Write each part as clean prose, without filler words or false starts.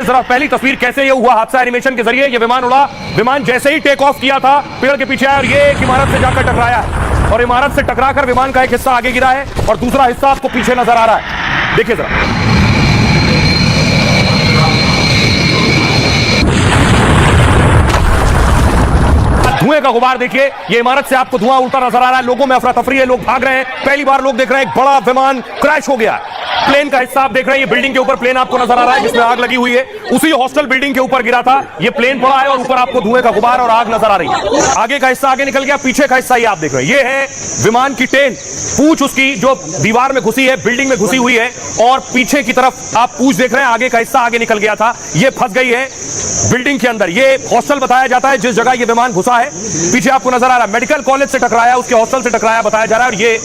जरा पहली तस्वीर कैसे ये हुआ हादसा एनिमेशन के जरिए। ये विमान उड़ा, विमान जैसे ही टेक ऑफ किया था पेड़ के पीछे आया और ये एक इमारत से जाकर टकराया है और इमारत से टकराकर विमान का एक हिस्सा आगे गिरा है और दूसरा हिस्सा आपको पीछे नजर आ रहा है। देखिए जरा, धुएं का गुबार देखिए, ये इमारत से आपको धुआं उड़ता नजर आ रहा है। लोगों में अफरा तफरी है, लोग भाग रहे हैं। पहली बार लोग देख रहे हैं एक बड़ा विमान क्रैश हो गया। प्लेन का हिस्सा आप देख रहे हैं, ये बिल्डिंग के ऊपर प्लेन आपको नजर आ रहा है जिसमें आग लगी हुई है। उसी हॉस्टल बिल्डिंग के ऊपर गिरा था, ये प्लेन पड़ा है और ऊपर आपको धुएं का गुबार और आग नजर आ रही है। आगे का हिस्सा आगे निकल गया, पीछे का हिस्सा ये आप देख रहे हैं, ये है विमान की टेल। पूंछ उसकी जो दीवार में घुसी है, बिल्डिंग में घुसी हुई है और पीछे की तरफ आप पूंछ देख रहे हैं, आगे का हिस्सा आगे निकल गया था, ये फंस गई है बिल्डिंग के अंदर। ये हॉस्टल बताया जाता है जिस जगह ये विमान घुसा है। पीछे आपको नजर आ रहा है मेडिकल कॉलेज से टकराया, उसके हॉस्टल से टकराया बताया जा रहा है। और ये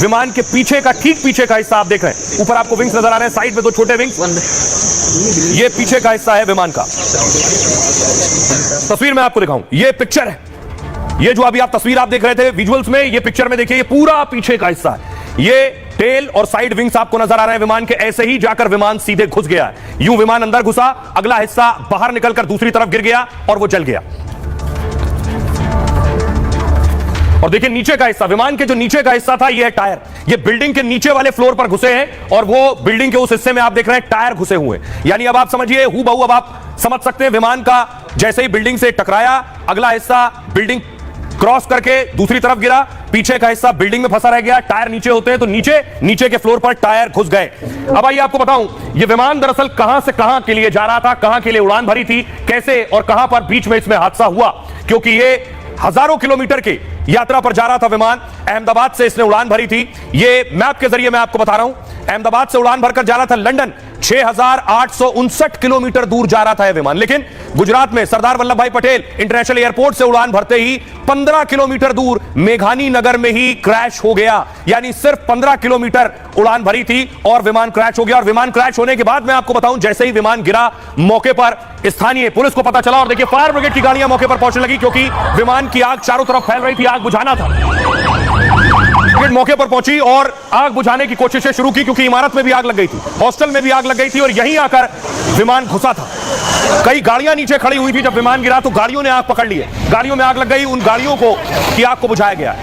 विमान के पीछे का, ठीक पीछे का हिस्सा आप देख रहे हैं। ऊपर आपको विंग्स नजर आ रहे हैं, साइड में दो छोटे विंग्स, ये पीछे का हिस्सा है विमान का। तस्वीर में आपको दिखाऊं, ये पिक्चर है, ये जो अभी आप तस्वीर आप देख रहे थे विजुअल्स में, ये पिक्चर में देखिए, ये पूरा पीछे का हिस्सा है। ये टेल और साइड विंग्स आपको नजर आ रहे हैं विमान के। ऐसे ही जाकर विमान सीधे घुस गया है। यूं विमान अंदर घुसा, अगला हिस्सा बाहर निकलकर दूसरी तरफ गिर गया और वो जल गया। और देखिए नीचे का हिस्सा, विमान के जो नीचे का हिस्सा था, ये है टायर। ये बिल्डिंग के नीचे वाले फ्लोर पर घुसे हैं और वो बिल्डिंग के उस हिस्से में आप देख रहे हैं टायर घुसे हुए हैं। यानी अब आप समझिए हूबहू, अब आप समझ सकते हैं विमान का जैसे ही बिल्डिंग से टकराया, अगला हिस्सा बिल्डिंग क्रॉस करके दूसरी तरफ गिरा, पीछे का हिस्सा बिल्डिंग में फंसा रह गया। टायर नीचे होते हैं तो नीचे के फ्लोर पर टायर घुस गए। अब आइए आपको बताऊं, यह विमान दरअसल कहां से कहां के लिए जा रहा था, कहां के लिए उड़ान भरी थी, कैसे और कहां पर बीच में इसमें हादसा हुआ। क्योंकि ये हजारों किलोमीटर की यात्रा पर जा रहा था विमान, अहमदाबाद से इसने उड़ान भरी थी। ये मैप के जरिए मैं आपको बता रहा हूं, अहमदाबाद से उड़ान भरकर जा रहा था लंदन। 6859 किलोमीटर दूर जा रहा था यह विमान, लेकिन गुजरात में सरदार वल्लभ भाई पटेल इंटरनेशनल एयरपोर्ट से उड़ान भरते ही 15 किलोमीटर दूर मेघानी नगर में ही क्रैश हो गया। यानी सिर्फ 15 किलोमीटर उड़ान भरी थी और विमान क्रैश हो गया। और विमान क्रैश होने के बाद मैं आपको बताऊं, जैसे ही विमान गिरा, मौके पर स्थानीय पुलिस को पता चला और देखिए फायर ब्रिगेड की गाड़ियां मौके पर पहुंचने लगी, क्योंकि विमान की आग चारों तरफ फैल रही थी, आग बुझाना था। मौके पर पहुंची और आग बुझाने की कोशिशें शुरू की, क्योंकि इमारत में भी आग लग गई थी, हॉस्टल में भी आग लग गई थी और यहीं आकर विमान घुसा था। कई गाड़ियां नीचे खड़ी हुई थी, जब विमान गिरा तो गाड़ियों ने आग पकड़ ली है, गाड़ियों में आग लग गई, उन गाड़ियों को की आग को बुझाया गया।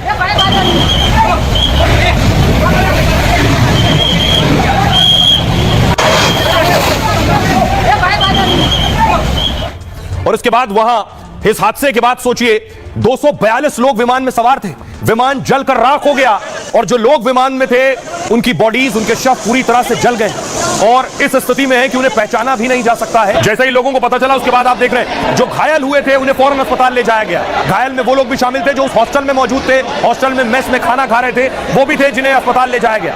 और इसके बाद वहां इस हादसे के बाद सोचिए 242 लोग विमान में सवार थे, विमान जलकर राख हो गया और जो लोग विमान में थे उनकी बॉडीज, उनके शव पूरी तरह से जल गए और इस स्थिति में है कि उन्हें पहचाना भी नहीं जा सकता है। जैसे ही लोगों को पता चला, उसके बाद आप देख रहे हैं जो घायल हुए थे उन्हें फौरन अस्पताल ले जाया गया। घायल में वो लोग भी शामिल थे जो उस हॉस्टल में मौजूद थे, हॉस्टल में मेस में खाना खा रहे थे, वो भी थे जिन्हें अस्पताल ले जाया गया।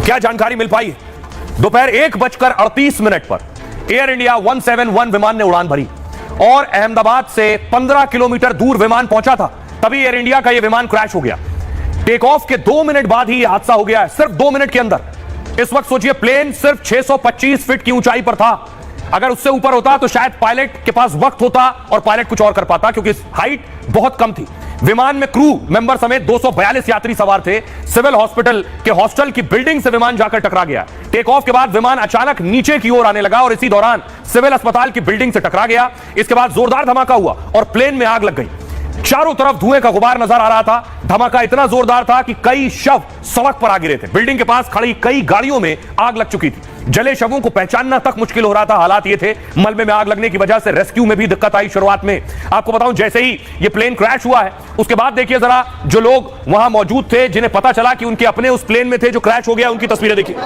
क्या जानकारी मिल पाई? दोपहर 1:38 पर एयर इंडिया 171 विमान ने उड़ान भरी और अहमदाबाद से 15 किलोमीटर दूर विमान पहुंचा था, तभी एयर इंडिया का यह विमान क्रैश हो गया। टेक ऑफ के 2 मिनट बाद ही यह हादसा हो गया है, सिर्फ 2 मिनट के अंदर। इस वक्त सोचिए प्लेन सिर्फ 625 फीट की ऊंचाई पर था, अगर उससे ऊपर होता तो शायद पायलट के पास वक्त होता और पायलट कुछ और कर पाता, क्योंकि हाइट बहुत कम थी। विमान में क्रू मेंबर समेत 242 यात्री सवार थे। सिविल हॉस्पिटल के हॉस्टल की बिल्डिंग से विमान जाकर टकरा गया। टेक ऑफ के बाद विमान अचानक नीचे की ओर आने लगा और इसी दौरान सिविल अस्पताल की बिल्डिंग से टकरा गया। इसके बाद जोरदार धमाका हुआ और प्लेन में आग लग गई। चारों तरफ धुएं का गुबार नजर आ रहा था। धमाका इतना जोरदार था कि कई शव सड़क पर आ गिरे थे। बिल्डिंग के पास खड़ी कई गाड़ियों में आग लग चुकी थी। जले शवों को पहचानना तक मुश्किल हो रहा था। हालात ये थे, मलबे में आग लगने की वजह से रेस्क्यू में भी दिक्कत आई शुरुआत में। आपको बताऊं, जैसे ही ये प्लेन क्रैश हुआ है उसके बाद देखिए जरा जो लोग वहां मौजूद थे, जिन्हें पता चला कि उनके अपने उस प्लेन में थे जो क्रैश हो गया, उनकी तस्वीरें देखिए।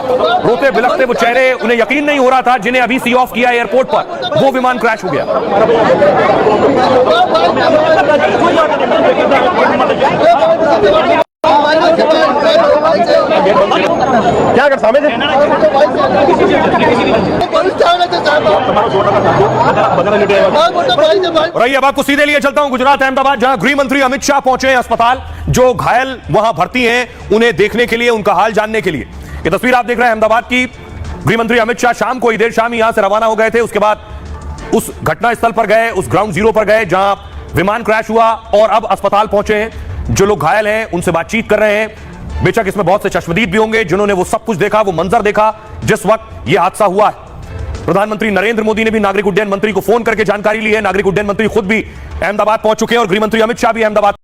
रोते बिलखते वो चेहरे, उन्हें यकीन नहीं हो रहा था जिन्हें अभी सी ऑफ किया एयरपोर्ट पर, वो विमान क्रैश हो गया। क्या कर सामने रही। अब आपको सीधे लिए चलता हूं गुजरात अहमदाबाद, जहां गृह मंत्री अमित शाह पहुंचे हैं अस्पताल। जो घायल वहां भर्ती हैं उन्हें देखने के लिए, उनका हाल जानने के लिए। ये तस्वीर आप देख रहे हैं अहमदाबाद की। गृह मंत्री अमित शाह शाम को, देर शाम यहां से रवाना हो गए थे। उसके बाद उस घटना स्थल पर गए, उस ग्राउंड जीरो पर गए जहां विमान क्रैश हुआ और अब अस्पताल पहुंचे हैं। जो लोग घायल हैं उनसे बातचीत कर रहे हैं। बेशक इसमें बहुत से चश्मदीद भी होंगे जिन्होंने वो सब कुछ देखा, वो मंजर देखा जिस वक्त यह हादसा हुआ है। प्रधानमंत्री नरेंद्र मोदी ने भी नागरिक उड्डयन मंत्री को फोन करके जानकारी ली है। नागरिक उड्डयन मंत्री खुद भी अहमदाबाद पहुंच चुके हैं और गृह मंत्री अमित शाह भी अहमदाबाद